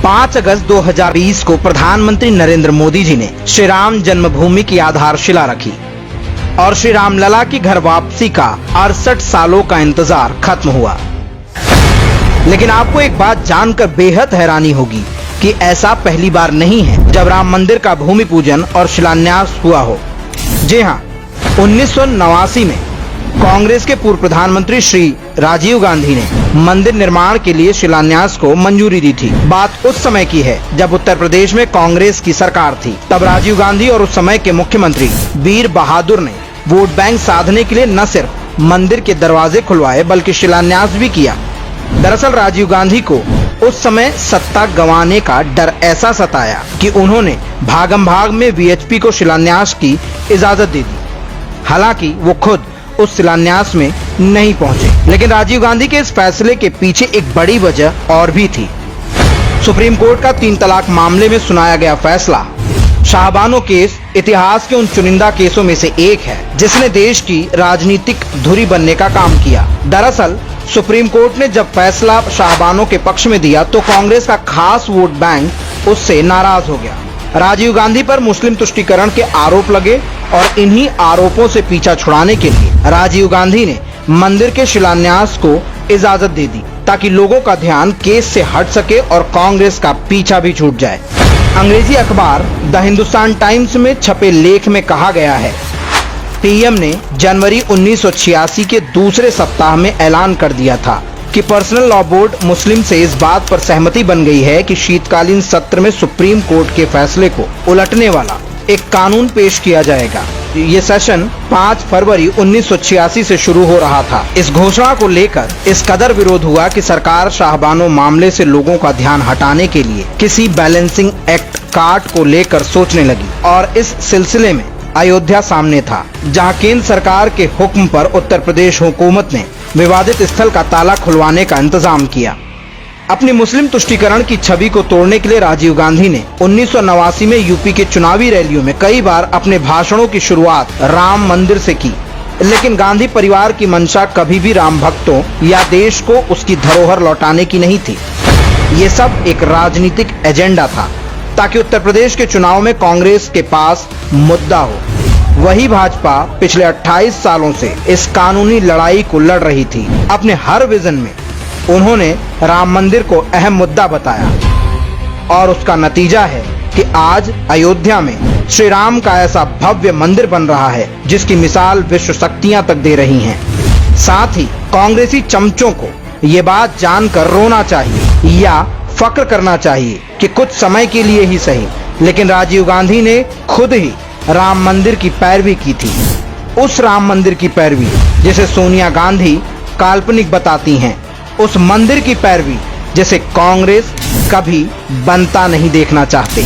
5 अगस्त 2020 को प्रधानमंत्री नरेंद्र मोदी जी ने श्री राम जन्मभूमि की आधारशिला रखी और श्री रामलला की घर वापसी का 68 सालों का इंतजार खत्म हुआ। लेकिन आपको एक बात जानकर बेहद हैरानी होगी कि ऐसा पहली बार नहीं है जब राम मंदिर का भूमि पूजन और शिलान्यास हुआ हो। जी हाँ, 1989 में कांग्रेस के पूर्व प्रधानमंत्री श्री राजीव गांधी ने मंदिर निर्माण के लिए शिलान्यास को मंजूरी दी थी। बात उस समय की है जब उत्तर प्रदेश में कांग्रेस की सरकार थी। तब राजीव गांधी और उस समय के मुख्यमंत्री वीर बहादुर ने वोट बैंक साधने के लिए न सिर्फ मंदिर के दरवाजे खुलवाए बल्कि शिलान्यास भी किया। दरअसल राजीव गांधी को उस समय सत्ता गंवाने का डर ऐसा सताया कि उन्होंने भागम भाग में वीएचपी को शिलान्यास की इजाजत दे दी। हालांकि वो खुद उस शिलान्यास में नहीं पहुंचे, लेकिन राजीव गांधी के इस फैसले के पीछे एक बड़ी वजह और भी थी। सुप्रीम कोर्ट का 3 तलाक मामले में सुनाया गया फैसला शाहबानो केस इतिहास के उन चुनिंदा केसों में से एक है जिसने देश की राजनीतिक धुरी बनने का काम किया। दरअसल सुप्रीम कोर्ट ने जब फैसला शाहबानो के पक्ष में दिया तो कांग्रेस का खास वोट बैंक उससे नाराज हो गया। राजीव गांधी पर मुस्लिम तुष्टीकरण के आरोप लगे और इन्हीं आरोपों से पीछा छुड़ाने के लिए राजीव गांधी ने मंदिर के शिलान्यास को इजाजत दे दी ताकि लोगों का ध्यान केस से हट सके और कांग्रेस का पीछा भी छूट जाए। अंग्रेजी अखबार द हिंदुस्तान टाइम्स में छपे लेख में कहा गया है, पीएम ने जनवरी 1986 के दूसरे सप्ताह में ऐलान कर दिया था कि पर्सनल लॉ बोर्ड मुस्लिम से इस बात पर सहमति बन गई है कि शीतकालीन सत्र में सुप्रीम कोर्ट के फैसले को उलटने वाला एक कानून पेश किया जाएगा। ये सेशन 5 फरवरी 1986 से शुरू हो रहा था। इस घोषणा को लेकर इस कदर विरोध हुआ कि सरकार शाहबानो मामले से लोगों का ध्यान हटाने के लिए किसी बैलेंसिंग एक्ट काट को लेकर सोचने लगी और इस सिलसिले में अयोध्या सामने था, जहां केंद्र सरकार के हुक्म पर उत्तर प्रदेश हुकूमत ने विवादित स्थल का ताला खुलवाने का इंतजाम किया। अपनी मुस्लिम तुष्टीकरण की छवि को तोड़ने के लिए राजीव गांधी ने 1989 में यूपी के चुनावी रैलियों में कई बार अपने भाषणों की शुरुआत राम मंदिर से की। लेकिन गांधी परिवार की मंशा कभी भी राम भक्तों या देश को उसकी धरोहर लौटाने की नहीं थी। ये सब एक राजनीतिक एजेंडा था ताकि उत्तर प्रदेश के चुनाव में कांग्रेस के पास मुद्दा हो। वही भाजपा पिछले 28 सालों से इस कानूनी लड़ाई को लड़ रही थी। अपने हर विजन में उन्होंने राम मंदिर को अहम मुद्दा बताया और उसका नतीजा है कि आज अयोध्या में श्री राम का ऐसा भव्य मंदिर बन रहा है जिसकी मिसाल विश्व शक्तियां तक दे रही हैं। साथ ही कांग्रेसी चमचों को ये बात जानकर रोना चाहिए या फक्र करना चाहिए कि कुछ समय के लिए ही सही, लेकिन राजीव गांधी ने खुद ही राम मंदिर की पैरवी की थी। उस राम मंदिर की पैरवी जिसे सोनिया गांधी काल्पनिक बताती हैं, उस मंदिर की पैरवी जिसे कांग्रेस कभी बनता नहीं देखना चाहते।